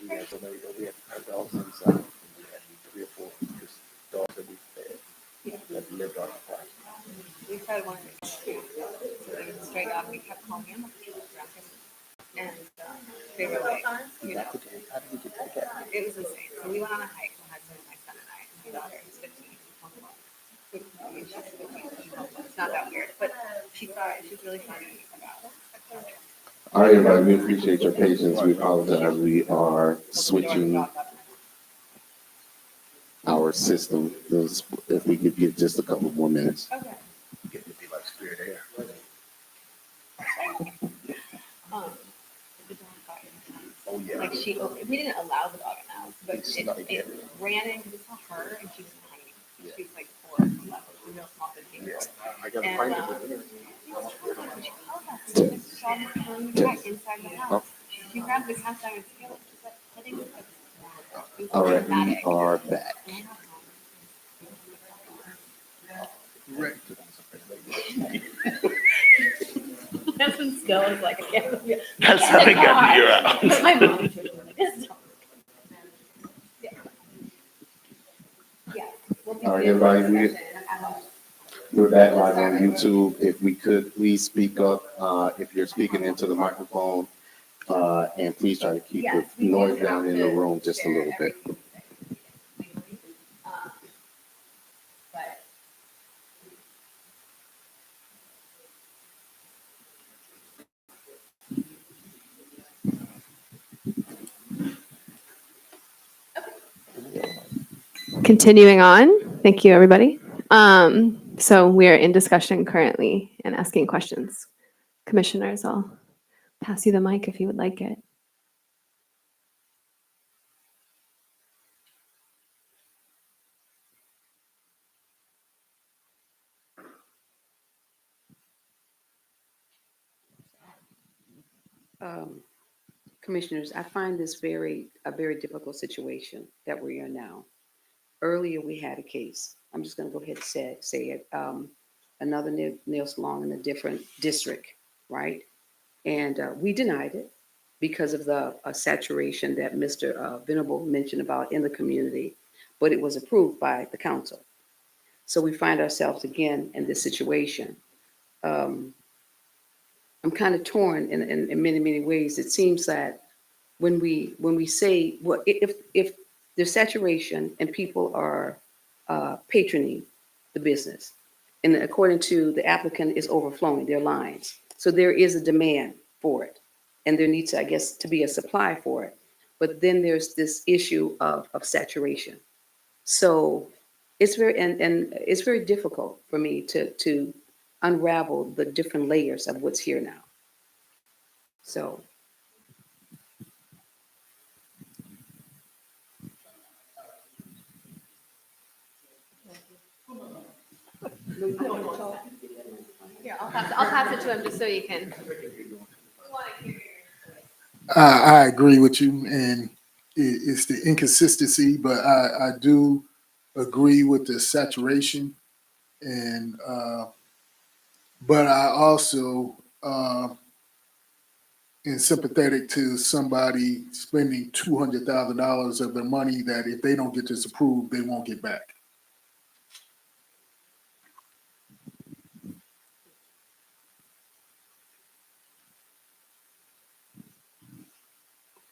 we had so many, we had our dogs inside, and we had 3 or 4 just dogs that we fed, that lived on our property. We tried one of the street, so they would stray dog. We kept calling him drunk, and they were like, you know, How did we get to the cat? it was insane. So we went on a hike. My husband, my son, and I. And my daughter is 15. She's 15. It's not that weird, but she thought she's really funny about. All right, everybody, we appreciate your patience. We apologize. We are switching our system. If we could get just a couple more minutes. Okay. Get to be like spirit air. The dog got in. Oh, yeah. Like we didn't allow the dog in the house, but it ran in because it saw her and she was tiny. Yeah. She was like 4 or 11, real small, big thing. Yeah, I got to And find it with her. she called us and saw me throwing the cat inside the house. She grabbed the cat down and scaled it. She's like, I think it's like, All right, we are back. My husband still is like, I can't believe it. That's how they got the year out. My mom was like, this dog. Yeah. All right, everybody, we're back live on YouTube. If we could please speak up, if you're speaking into the microphone, and please try to keep the noise down in the room just a little bit. Continuing on, thank you, everybody. So we are in discussion currently and asking questions. Commissioners, I'll pass you the mic if you would like it. Commissioners, I find this a very difficult situation that we're in now. Earlier, we had a case. I'm just going to go ahead and say it. Another nail salon in a different district, right? And we denied it because of the saturation that Mr. Venable mentioned about in the community, but it was approved by the council. So we find ourselves again in this situation. I'm kind of torn in many, many ways. It seems that when we say, well, if there's saturation and people are patroning the business, and according to the applicant is overflowing their lines. So there is a demand for it. And there needs to, I guess, to be a supply for it. But then there's this issue of saturation. So it's very, and it's very difficult for me to unravel the different layers of what's here now. So. Here, I'll pass it to him just so you can. I agree with you, and it's the inconsistency, but I do agree with the saturation, and but I also am sympathetic to somebody spending $200,000 of their money that if they don't get this approved, they won't get back.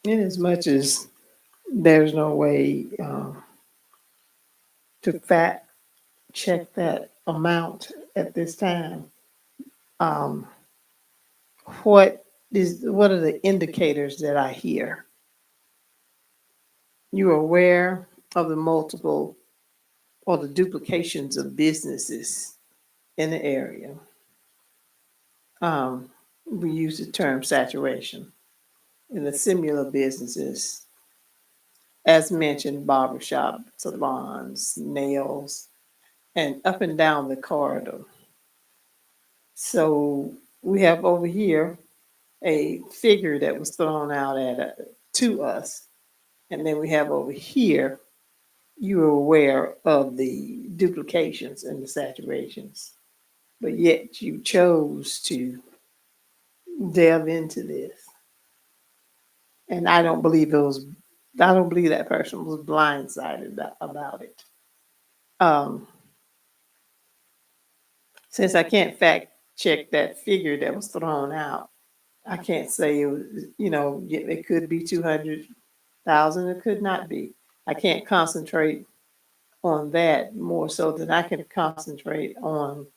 In as much as there's no way to fact check that amount at this time, what are the indicators that I hear? You are aware of the multiple or the duplications of businesses in the area. We use the term saturation. In the similar businesses, as mentioned, barbershop, salons, nails, and up and down the corridor. So we have over here a figure that was thrown out to us. And then we have over here, you are aware of the duplications and the saturations, but yet you chose to delve into this. And I don't believe those I don't believe that person was blindsided about it. Since I can't fact check that figure that was thrown out, I can't say it was, it could be 200,000, it could not be. I can't concentrate on that more so than I can concentrate on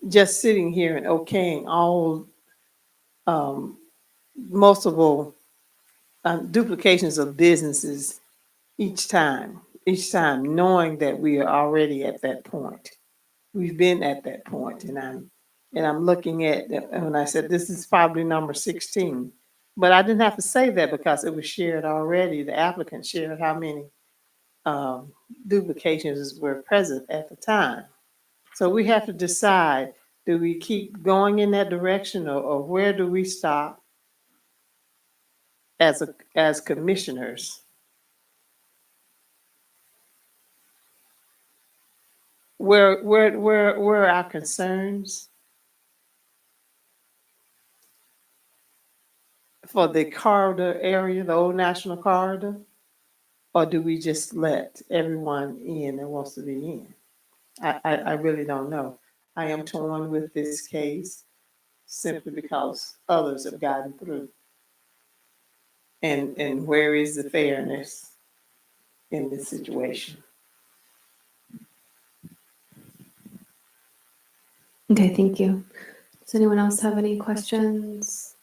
just sitting here and okaying all multiple duplications of businesses each time, knowing that we are already at that point. We've been at that point, and I'm looking at, and when I said this is probably number 16, but I didn't have to say that because it was shared already. The applicant shared how many duplications were present at the time. So we have to decide, do we keep going in that direction, or where do we stop as commissioners? Where are our concerns for the corridor area, the old national corridor? Or do we just let everyone in that wants to be in? I really don't know. I am torn with this case simply because others have gotten through. And where is the fairness in this situation? Okay, thank you. Does anyone else have any questions?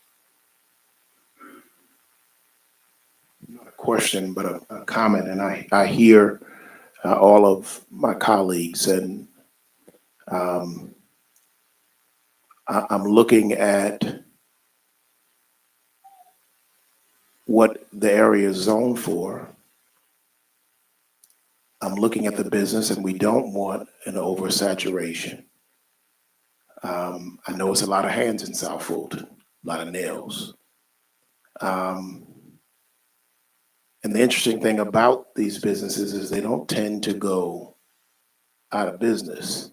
Not a question, but a comment, and I hear all of my colleagues, and I'm looking at what the area is zoned for. I'm looking at the business, and we don't want an oversaturation. I know it's a lot of hands in South Fulton, a lot of nails. And the interesting thing about these businesses is they don't tend to go out of business.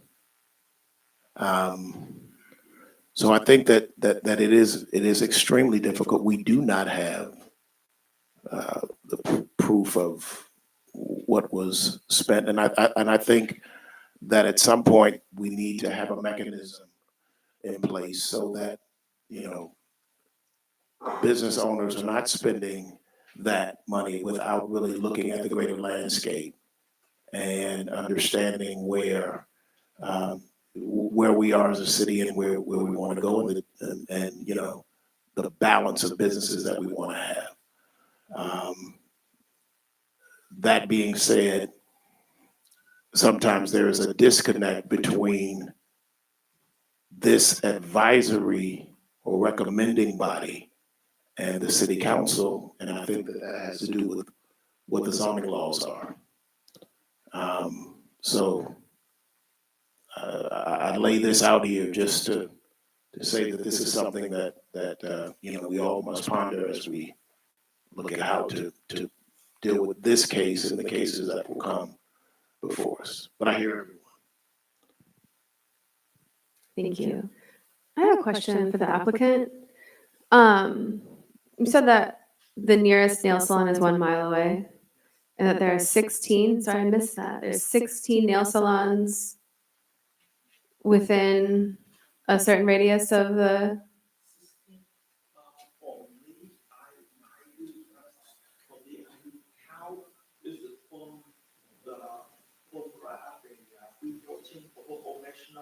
So I think that it is extremely difficult. We do not have the proof of what was spent, and I think that at some point we need to have a mechanism in place so that business owners are not spending that money without really looking at the greater landscape and understanding where we are as a city and where we want to go, and the balance of businesses that we want to have. That being said, sometimes there is a disconnect between this advisory or recommending body and the city council, and I think that has to do with what the zoning laws are. So I lay this out here just to say that this is something that we all must ponder as we look at how to deal with this case and the cases that will come before us. But I hear everyone. Thank you. I have a question for the applicant. You said that the nearest nail salon is 1 mile away, and that there are 16, sorry, I missed that. There's 16 nail salons within a certain radius of the,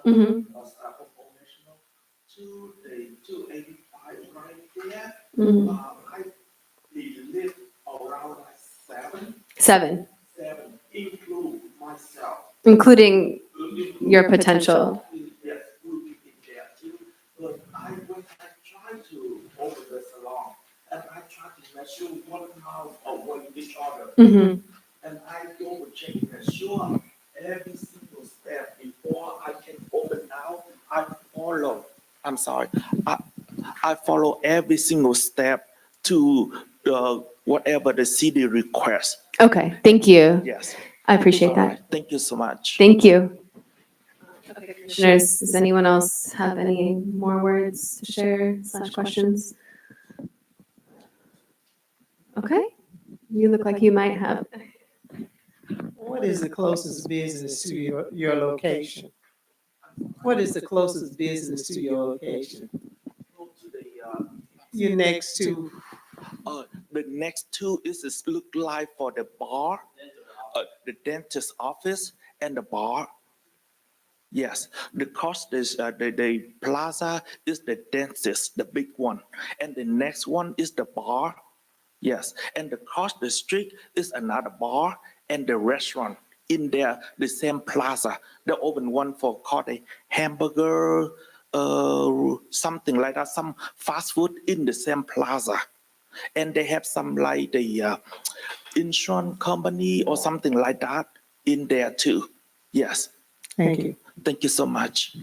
mm-hmm. To the 285 right there. Mm-hmm. I live around like 7, include myself. including your potential. Yes, will be in there too. But when I try to open the salon, and I try to measure 1 mile away each other, Mm-hmm. and I go check measure every single step before I can open out. I follow every single step to whatever the city requests. Okay, thank you. Yes. I appreciate All that. right. Thank you so much. Thank you. Commissioners, does anyone else have any more words to share / questions? Okay. You look like you might have. What is the closest business to your location? What is the closest business to your location? Go to the, You're next to, the next two is look like for the bar, the dentist office and the bar. Yes, the cost is the plaza is the dentist, the big one, and the next one is the bar. Yes, and the cross the street is another bar and the restaurant in there, the same plaza. The open one for called a hamburger, something like that, some fast food in the same plaza. And they have some like the insurance company or something like that in there too. Yes, thank you. thank you so much.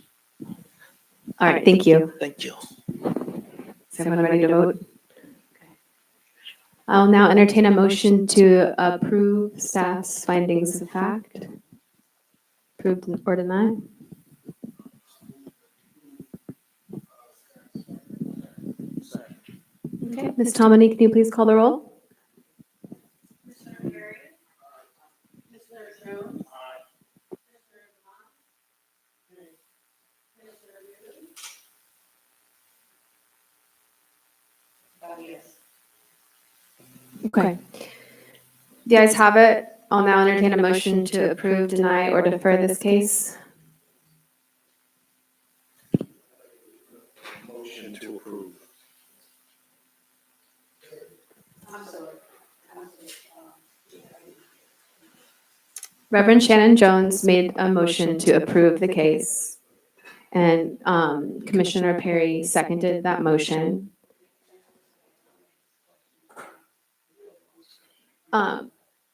All right, thank you. Thank you. Is everyone ready to vote? I'll now entertain a motion to approve staff's findings of fact. Approved or denied? Okay, Ms. Tomini, can you please call the roll? Okay. The ayes have it. I'll now entertain a motion to approve, deny, or defer this case. Motion to approve. Reverend Shannon Jones made a motion to approve the case, and Commissioner Perry seconded that motion.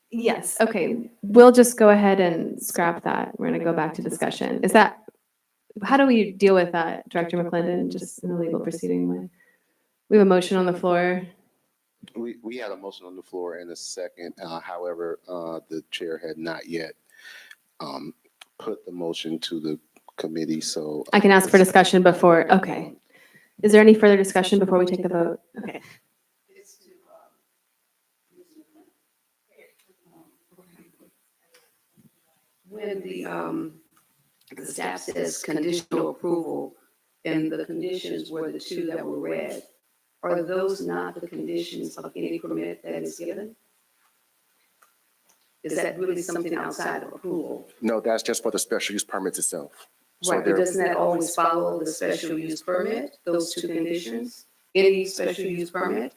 Yes, okay. We'll just go ahead and scrap that. We're going to go back to discussion. Is that, how do we deal with that, Director McClendon, just in the legal proceeding way? We have a motion on the floor. We had a motion on the floor and a second. However, the chair had not yet put the motion to the committee, so. I can ask for discussion before, okay. Is there any further discussion before we take the vote? Okay. When the staff says conditional approval, and the conditions were the two that were read, are those not the conditions of any permit that is given? Is that really something outside of approval? No, that's just for the special use permits itself. So Right, but doesn't that always follow the special use permit, those two conditions? Any special use permit?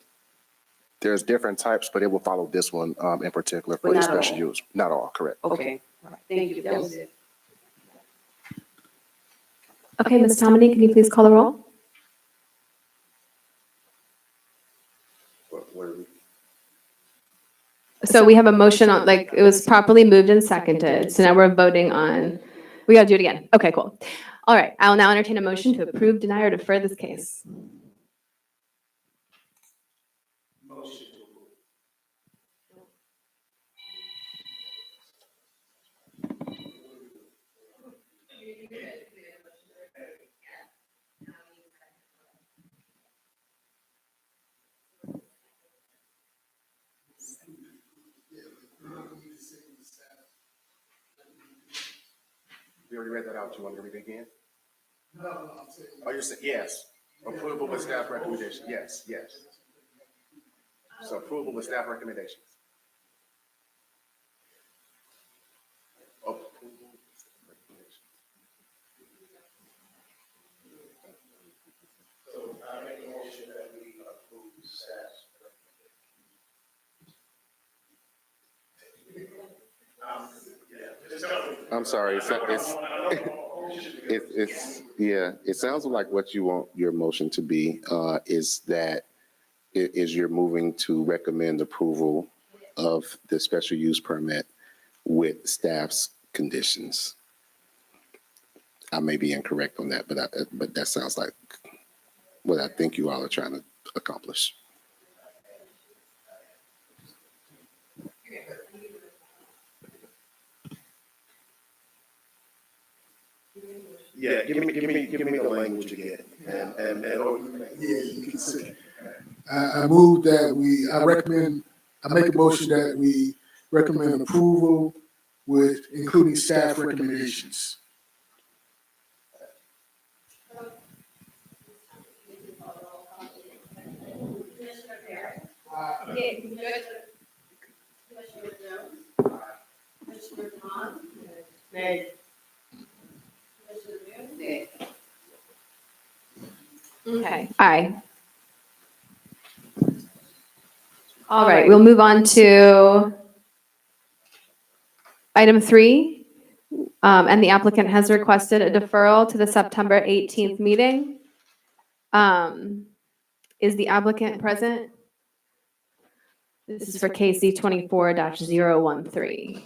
there's different types, but it will follow this one in particular for But the not special all. use. Not all, correct. Okay, all right, thank you, that was it. Okay, Ms. Tomini, can you please call the roll? So we have a motion on, like, it was properly moved and seconded, so now we're voting on, we gotta do it again. Okay, cool. All right, I'll now entertain a motion to approve, deny, or defer this case. We already read that out. You want me to read it again? No. Oh, you're saying, yes. Approval with staff recommendation. Yes, yes. So approval with staff recommendations. Approval with staff recommendations. So I make a motion that we approve staff's recommendation. I'm sorry, it's yeah, it sounds like what you want your motion to be, is that you're moving to recommend approval of the special use permit with staff's conditions. I may be incorrect on that, but that sounds like what I think you all are trying to accomplish. Yeah, give me the language again, and Yeah, you can see. I move that I recommend I make a motion that we recommend approval with including staff recommendations. Okay, aye. All right, we'll move on to item 3. And the applicant has requested a deferral to the September 18th meeting. Is the applicant present? This is for KC 24-013.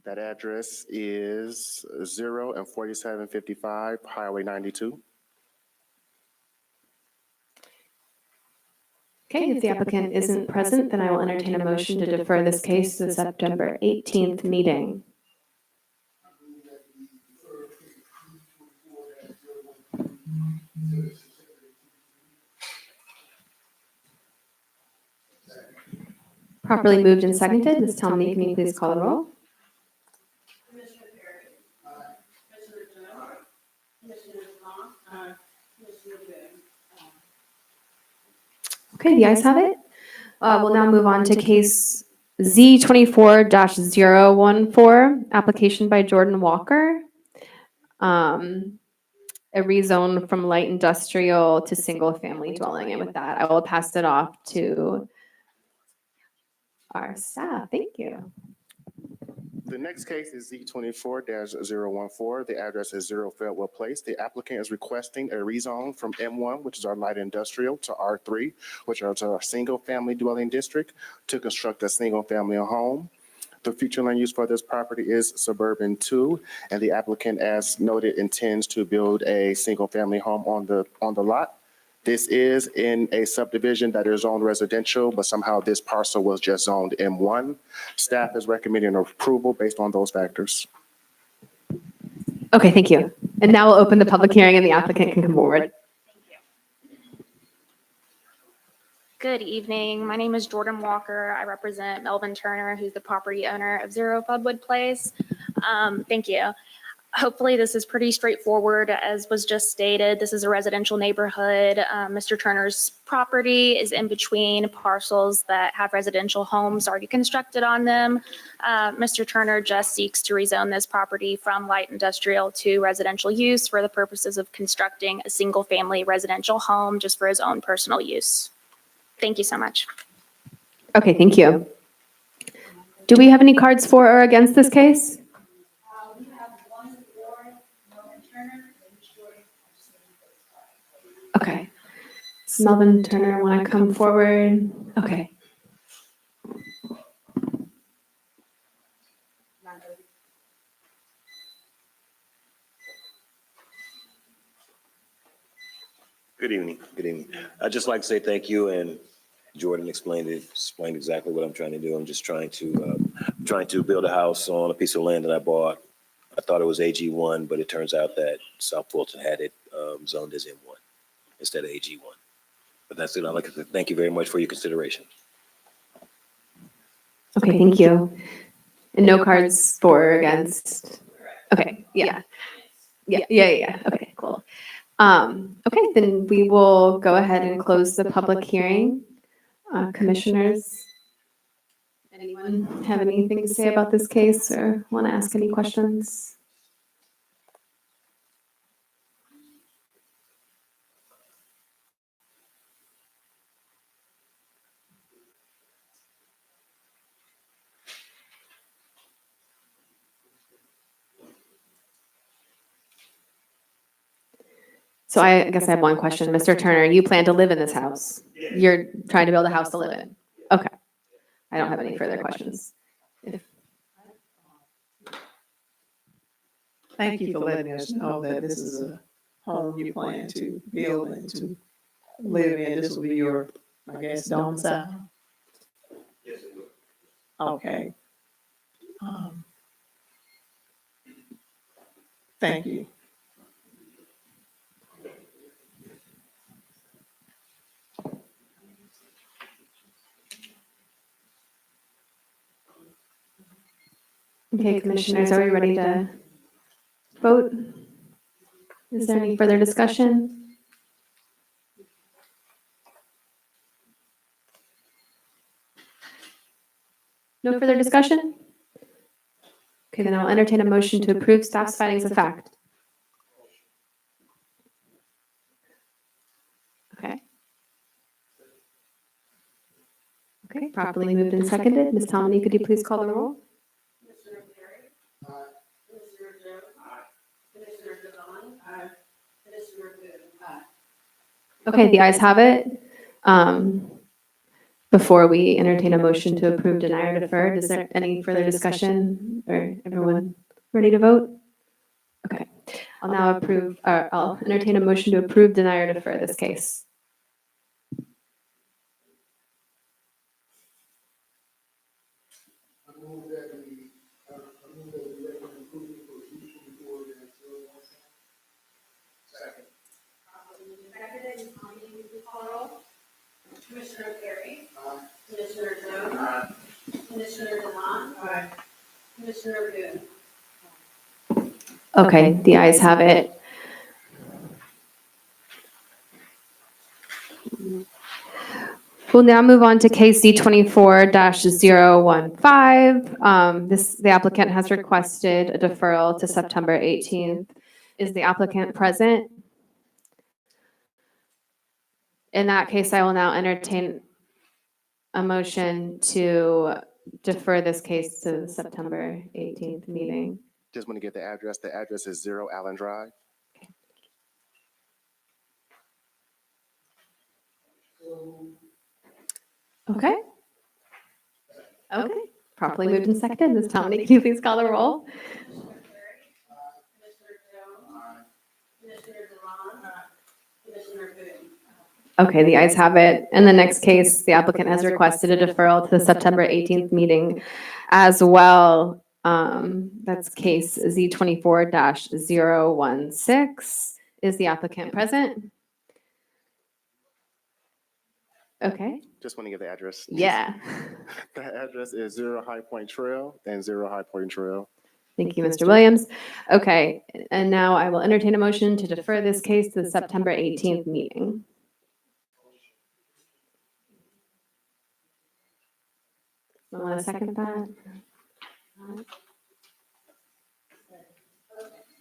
That address is 0 and 4755 Highway 92. Okay, if the applicant isn't present, then I will entertain a motion to defer this case to the September 18th meeting. Properly moved and seconded. Ms. Tomney, can you please call the roll? Okay, the ayes have it. We'll now move on to case Z24-014, application by Jordan Walker. A rezone from light industrial to single-family dwelling. And with that, I will pass it off to our staff. Thank you. The next case is Z24-014. The address is 0 Fairwell Place. The applicant is requesting a rezone from M1, which is our light industrial, to R3, which is our single-family dwelling district, to construct a single-family home. The future land use for this property is suburban 2, and the applicant, as noted, intends to build a single-family home on the lot. This is in a subdivision that is zoned residential, but somehow this parcel was just zoned M1. Staff is recommending approval based on those factors. Okay, thank you. And now we'll open the public hearing and the applicant can come forward. Good evening. My name is Jordan Walker. I represent Melvin Turner, who's the property owner of 0 Budwood Place. Thank you. Hopefully this is pretty straightforward. As was just stated, this is a residential neighborhood. Mr. Turner's property is in between parcels that have residential homes already constructed on them. Mr. Turner just seeks to rezone this property from light industrial to residential use for the purposes of constructing a single-family residential home just for his own personal use. Thank you so much. Okay, thank you. Do we have any cards for or against this case? We have one for Melvin Turner and Jordan. Okay. Does Melvin Turner want to come forward? Okay. Good evening. Good evening. I'd just like to say thank you, and Jordan explained exactly what I'm trying to do. I'm just trying to build a house on a piece of land that I bought. I thought it was AG1, but it turns out that South Fulton had it zoned as M1 instead of AG1. But that's it. I'd like to thank you very much for your consideration. Okay, thank you. And no cards for or against? Okay, yeah. Yeah. Okay, cool. Okay, then we will go ahead and close the public hearing. Commissioners, anyone have anything to say about this case or want to ask any questions? So I guess I have one question. Mr. Turner, you plan to live in this house? You're trying to build a house to live in? Okay. I don't have any further questions. Thank you for letting us know that this is a home you plan to build and to live in. This will be your, I guess, domicile. Yes, it will. Okay. Thank you. Okay, commissioners, are we ready to vote? Is there any further discussion? No further discussion? Okay, then I'll entertain a motion to approve staff's findings of fact. Okay. Okay, properly moved and seconded. Ms. Tomini, could you please call the roll? Okay, the ayes have it. Before we entertain a motion to approve, deny, or defer, is there any further discussion, or everyone ready to vote? Okay, I'll now I'll entertain a motion to approve, deny, or defer this case. Commissioner Perry. Commissioner Jones. Commissioner Devon. Commissioner Boone. Okay, the ayes have it. We'll now move on to KC 24-015. The applicant has requested a deferral to September 18th. Is the applicant present? In that case, I will now entertain a motion to defer this case to the September 18th meeting. Just want to get the address. The address is 0 Allen Drive. Okay. Okay. Properly moved and seconded. Ms. Tomini, can you please call the roll? Commissioner Jones. Commissioner Devon. Commissioner Boone. Okay, the ayes have it. In the next case, the applicant has requested a deferral to the September 18th meeting as well. That's case Z 24-016. Is the applicant present? Okay, Just want to get the address. yeah. The address is 0 High Point Trail and 0 High Point Trail. Thank you, Mr. Williams. Okay, and now I will entertain a motion to defer this case to the September 18th meeting. I want to second that.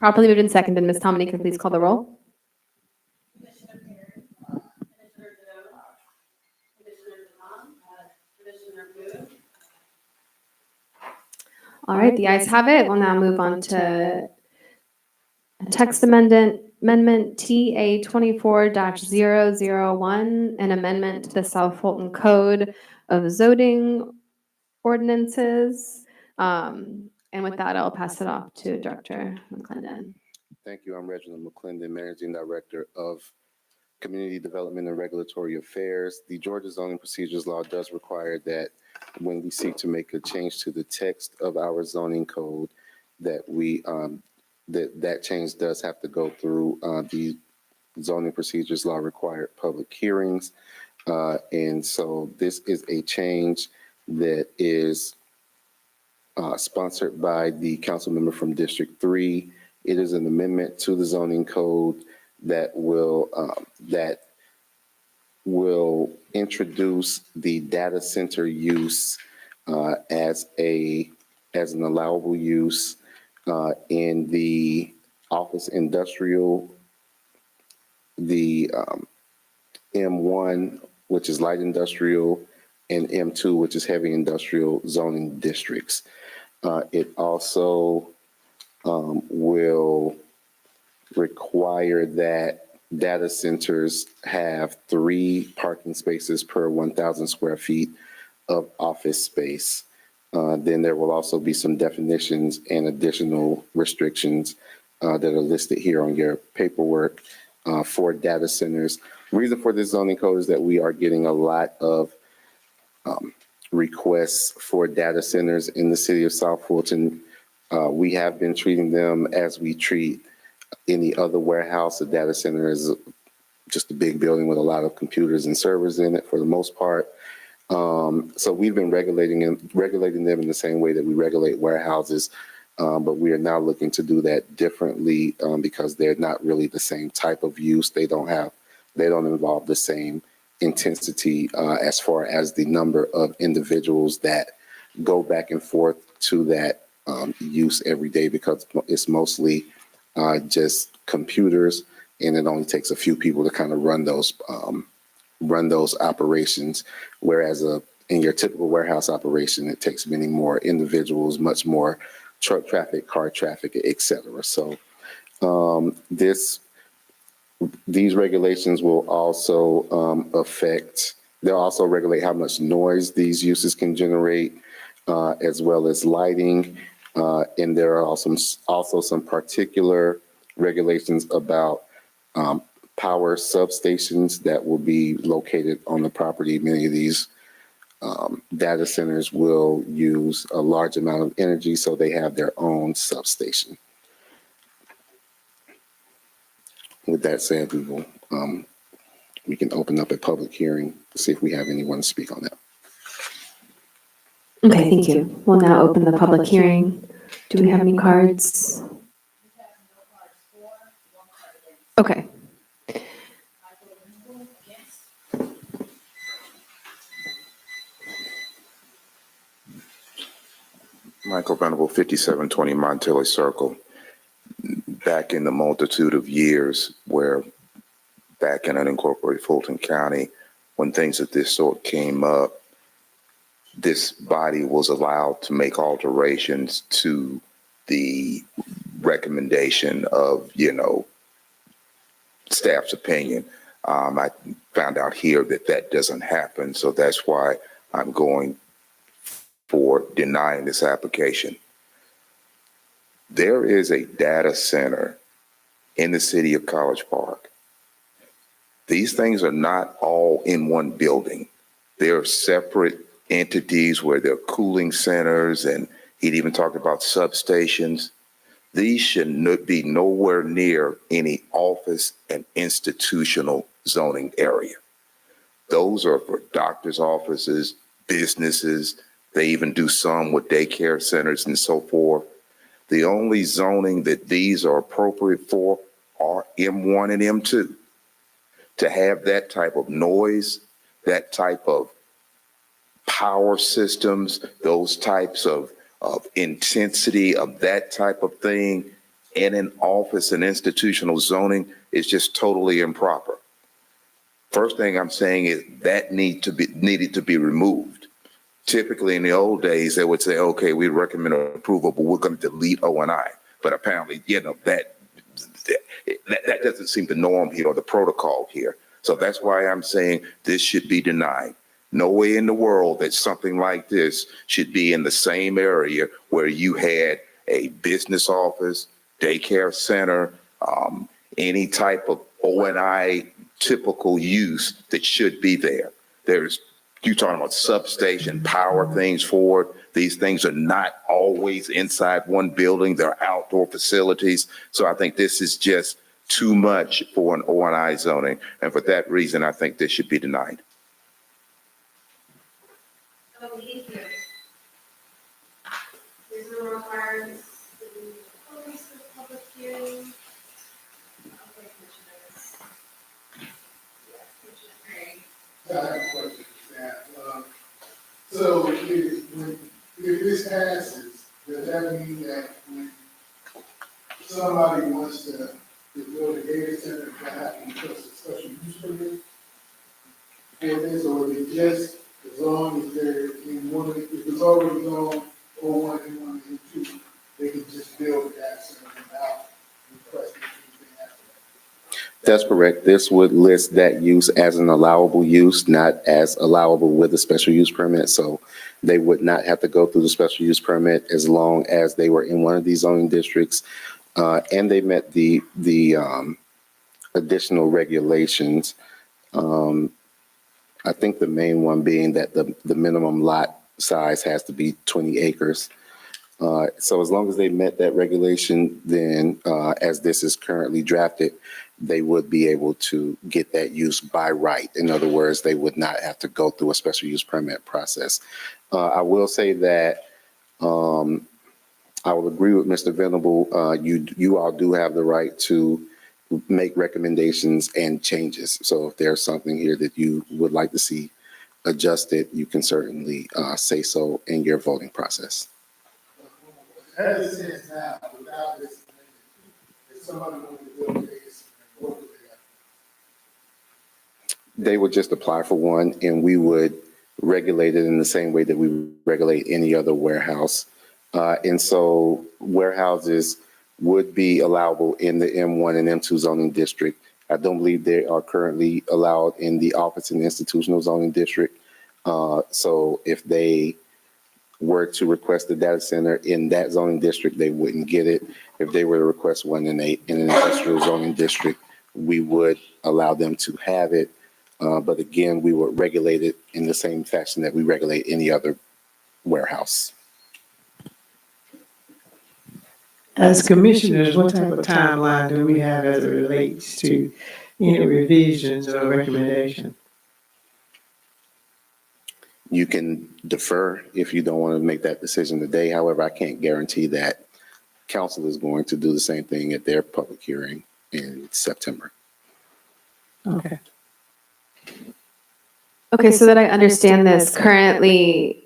Properly moved and seconded. Ms. Tomini, can you please call the roll? Commissioner Perry. Commissioner Jones. Commissioner Devon. Commissioner Boone. All right, the ayes have it. We'll now move on to text amendment TA 24-001, an amendment to the South Fulton Code of Zoning Ordinances. And with that, I'll pass it off to Director McClendon. Thank you. I'm Reginald McClendon, Managing Director of Community Development and Regulatory Affairs. The Georgia Zoning Procedures Law does require that when we seek to make a change to the text of our zoning code, that we that change does have to go through the Zoning Procedures Law required public hearings. And so this is a change that is sponsored by the council member from District 3. It is an amendment to the zoning code that will introduce the data center use as an allowable use in the office industrial, the M1, which is light industrial, and M2, which is heavy industrial zoning districts. It also will require that data centers have 3 parking spaces per 1,000 square feet of office space. Then there will also be some definitions and additional restrictions that are listed here on your paperwork for data centers. The reason for this zoning code is that we are getting a lot of requests for data centers in the city of South Fulton. We have been treating them as we treat any other warehouse. A data center is just a big building with a lot of computers and servers in it for the most part. So we've been regulating them in the same way that we regulate warehouses. But we are now looking to do that differently because they're not really the same type of use. They don't involve the same intensity as far as the number of individuals that go back and forth to that use every day, because it's mostly just computers, and it only takes a few people to kind of run those operations. Whereas in your typical warehouse operation, it takes many more individuals, much more truck traffic, car traffic, et cetera. So these regulations will also they'll also regulate how much noise these uses can generate, as well as lighting. And there are also some particular regulations about power substations that will be located on the property. Many of these data centers will use a large amount of energy, so they have their own substation. With that said, we can open up a public hearing to see if we have anyone to speak on that. Okay, thank you. We'll now open the public hearing. Do we have any cards? Okay. Michael Venable, 5720 Montelli Circle. Back in the multitude of years where back in unincorporated Fulton County, when things of this sort came up, this body was allowed to make alterations to the recommendation of, staff's opinion. I found out here that doesn't happen. So that's why I'm going for denying this application. There is a data center in the city of College Park. These things are not all in one building. They're separate entities where they're cooling centers, and he'd even talked about substations. These should be nowhere near any office and institutional zoning area. Those are for doctors' offices, businesses. They even do some with daycare centers and so forth. The only zoning that these are appropriate for are M1 and M2. To have that type of noise, that type of power systems, those types of intensity of that type of thing in an office and institutional zoning is just totally improper. First thing I'm saying is that needed to be removed. Typically in the old days, they would say, okay, we recommend approval, but we're going to delete O&I. But apparently, that doesn't seem the norm here or the protocol here. So that's why I'm saying this should be denied. No way in the world that something like this should be in the same area where you had a business office, daycare center, any type of O&I typical use that should be there. You're talking about substation, power things for it. These things are not always inside one building. They're outdoor facilities. So I think this is just too much for an O&I zoning. And for that reason, I think this should be denied. There's no requirements to close the public hearing. Okay, Commissioners. Yes, Commissioner Perry. I have a question for staff. So if this passes, does that mean that when somebody wants to build a data center, that have to request a special use permit for this, or is it just as long as they're in one, if it's already zoned O1, M1, and M2, they can just build a data center without requesting anything after that? That's correct. This would list that use as an allowable use, not as allowable with a special use permit. So they would not have to go through the special use permit as long as they were in one of these zoning districts and they met the additional regulations. I think the main one being that the minimum lot size has to be 20 acres. So as long as they met that regulation, then as this is currently drafted, they would be able to get that use by right. In other words, they would not have to go through a special use permit process. I will say that I will agree with Mr. Venable. You all do have the right to make recommendations and changes. So if there's something here that you would like to see adjusted, you can certainly say so in your voting process. As it stands now, without this, if somebody wanted to build a base, what would they have? They would just apply for one, and we would regulate it in the same way that we regulate any other warehouse. And so warehouses would be allowable in the M1 and M2 zoning district. I don't believe they are currently allowed in the office and institutional zoning district. So if they were to request a data center in that zoning district, they wouldn't get it. If they were to request one in an industrial zoning district, we would allow them to have it. But again, we would regulate it in the same fashion that we regulate any other warehouse. As commissioners, what type of timeline do we have as it relates to any revisions or recommendation? You can defer if you don't want to make that decision today. However, I can't guarantee that council is going to do the same thing at their public hearing in September. Okay. Okay, so that I understand this, currently,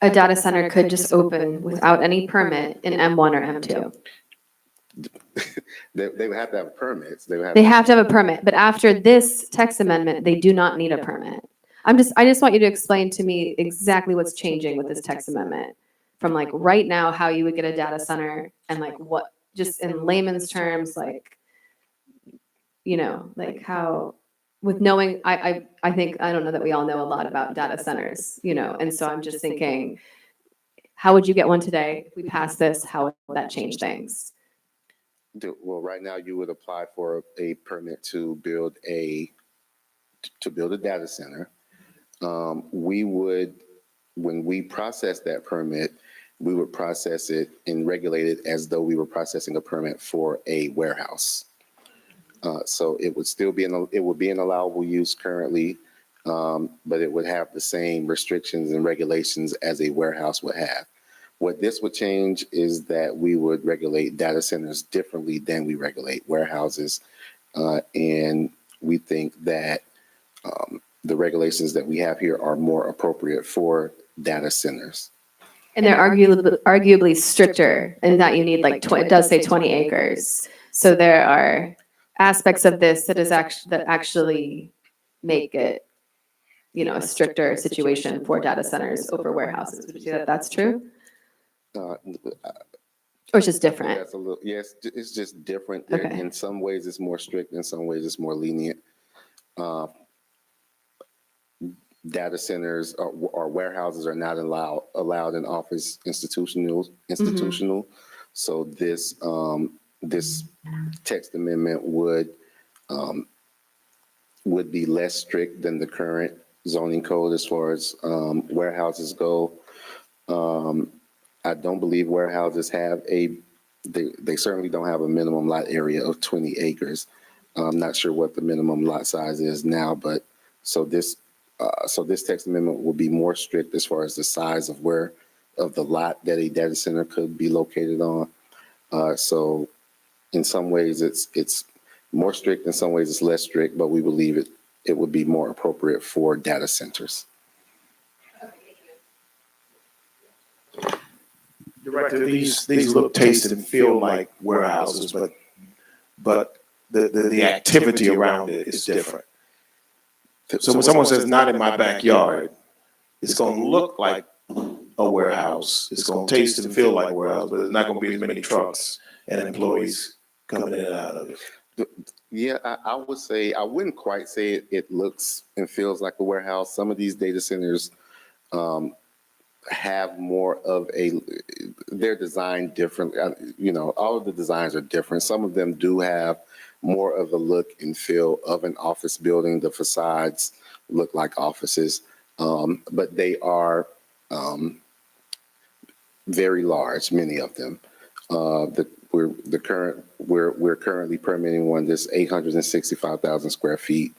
a data center could just open without any permit in M1 or M2. They would have to have permits. They have to have a permit, but after this text amendment, they do not need a permit. I just want you to explain to me exactly what's changing with this text amendment. From like right now, how you would get a data center and like what, just in layman's terms, like, like how, with knowing, I think, I don't know that we all know a lot about data centers, and so I'm just thinking, how would you get one today? If we pass this, how would that change things? Well, right now you would apply for a permit to build a data center. We would, when we process that permit, we would process it and regulate it as though we were processing a permit for a warehouse. So it would still be an allowable use currently, but it would have the same restrictions and regulations as a warehouse would have. What this would change is that we would regulate data centers differently than we regulate warehouses. And we think that the regulations that we have here are more appropriate for data centers. And they're arguably stricter in that you need like, it does say 20 acres. So there are aspects of this that actually make it, a stricter situation for data centers over warehouses. Would you say that that's true? Or it's just different? That's yes, it's just different. Okay. In some ways it's more strict, in some ways it's more lenient. Data centers or warehouses are not allowed in office institutional. So this text amendment would be less strict than the current zoning code as far as warehouses go. I don't believe warehouses have they certainly don't have a minimum lot area of 20 acres. I'm not sure what the minimum lot size is now, but so this text amendment will be more strict as far as the size of the lot that a data center could be located on. So in some ways it's more strict, in some ways it's less strict, but we believe it would be more appropriate for data centers. Director, these look, taste, and feel like warehouses, but the activity around it is different. So when someone says not in my backyard, it's going to look like a warehouse. It's going to taste and feel like a warehouse, but there's not going to be as many trucks and employees coming in and out of it. Yeah, I would say, I wouldn't quite say it looks and feels like a warehouse. Some of these data centers have more of they're designed differently. All of the designs are different. Some of them do have more of a look and feel of an office building. The facades look like offices, but they are very large, many of them. We're currently permitting one that's 865,000 square feet.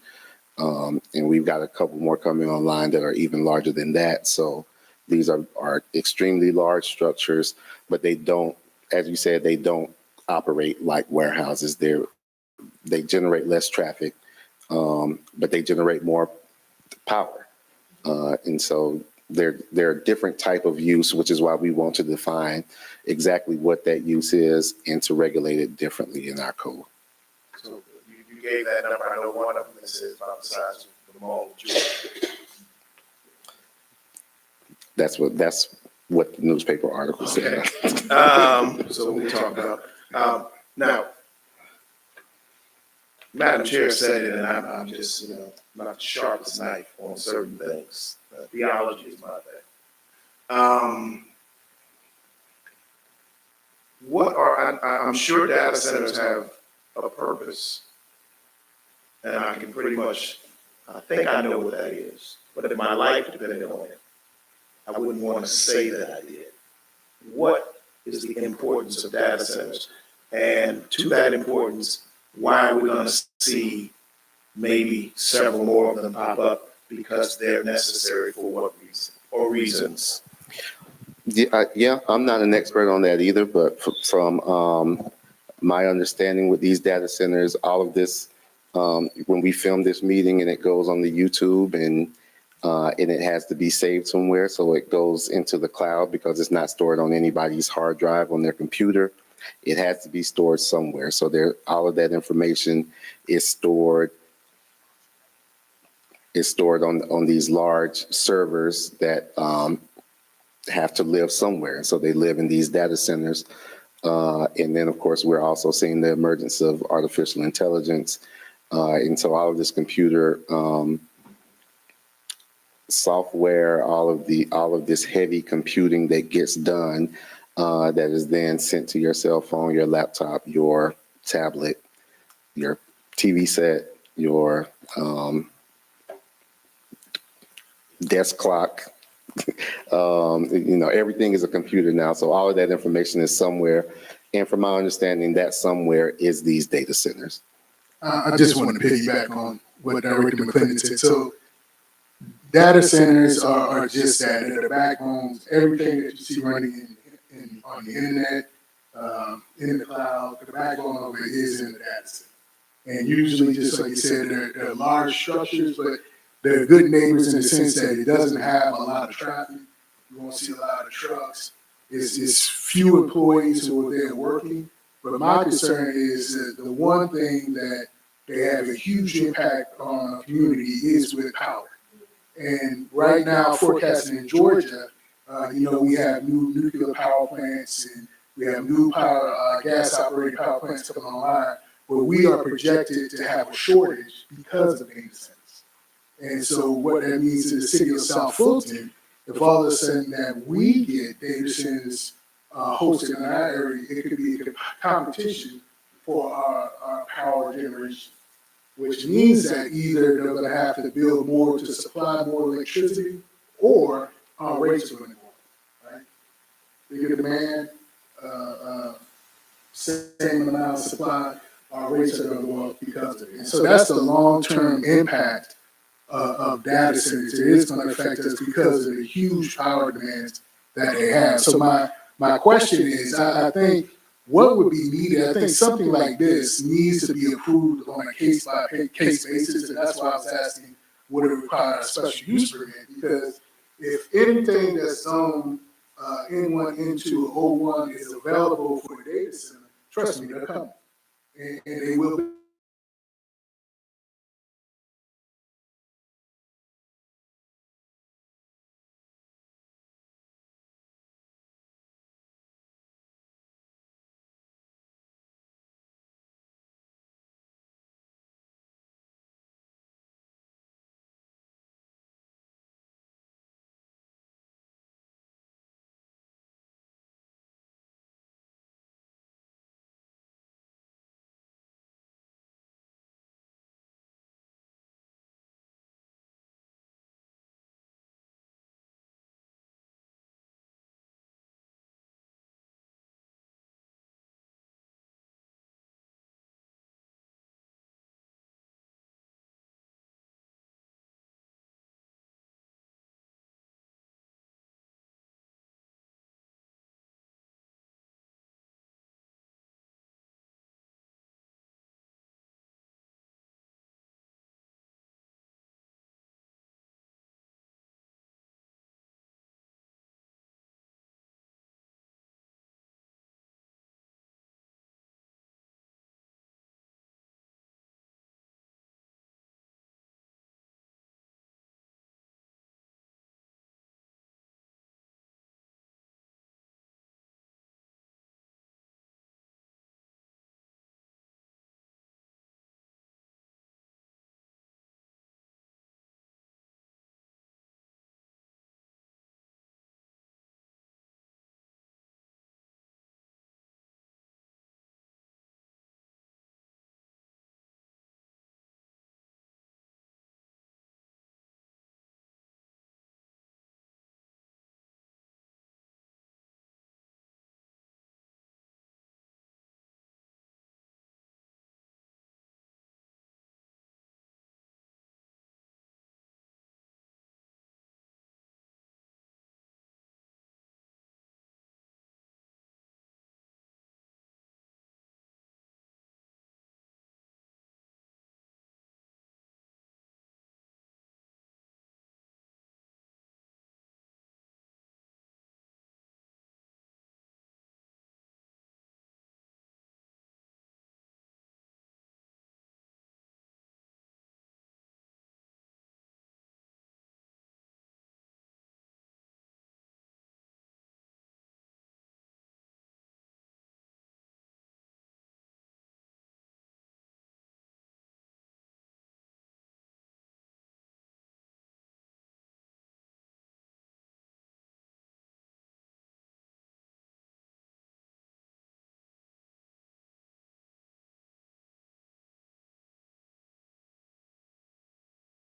And we've got a couple more coming online that are even larger than that. So these are extremely large structures, but they don't, as you said, they don't operate like warehouses. They generate less traffic, but they generate more power. And so they're a different type of use, which is why we want to define exactly what that use is and to regulate it differently in our code. So you gave that number. I know one of them is about the size of the mall. That's what the newspaper article said. So we'll talk about, now, Madam Chair said it, and I'm just, not the sharpest knife on certain things. Theology is my thing. I'm sure data centers have a purpose, and I can pretty much, I think I know what that is. But if my life depended on it, I wouldn't want to say that I did. What is the importance of data centers? And to that importance, why are we going to see maybe several more of them pop up? Because they're necessary for what reason or reasons? Yeah, I'm not an expert on that either, but from my understanding with these data centers, all of this, when we film this meeting and it goes on the YouTube and it has to be saved somewhere, so it goes into the cloud because it's not stored on anybody's hard drive on their computer. It has to be stored somewhere. So all of that information is stored on these large servers that have to live somewhere. And so they live in these data centers. And then, of course, we're also seeing the emergence of artificial intelligence. And so all of this computer software, all of this heavy computing that gets done, that is then sent to your cell phone, your laptop, your tablet, your TV set, your desk clock. Everything is a computer now. So all of that information is somewhere. And from my understanding, that somewhere is these data centers. I just want to piggyback on what Director McClendon said. So data centers are just that. They're the backbones. Everything that you see running on the internet, in the cloud, the backbone of it is in the data center. And usually, just like you said, they're large structures, but they're good neighbors in the sense that it doesn't have a lot of traffic. You won't see a lot of trucks. It's few employees who are there working. But my concern is that the one thing that they have a huge impact on a community is with power. And right now, forecasting in Georgia, we have new nuclear power plants and we have new gas-operated power plants coming online, where we are projected to have a shortage because of data centers. And so what that means in the city of South Fulton, if all of a sudden that we get data centers hosted in our area, it could be a competition for our power generation, which means that either they're going to have to build more to supply more electricity, or our rates are going to go up, right? Bigger demand, same amount of supply, our rates are going to go up because of it. And so that's the long-term impact of data centers. It is going to affect us because of the huge power demands that they have. So my question is, I think what would be needed, I think something like this needs to be approved on a case-by-case basis, and that's why I was asking, would it require a special use permit? Because if anything that's zoned N1, N2, or O1 is available for a data center, trust me, they're coming. And they will be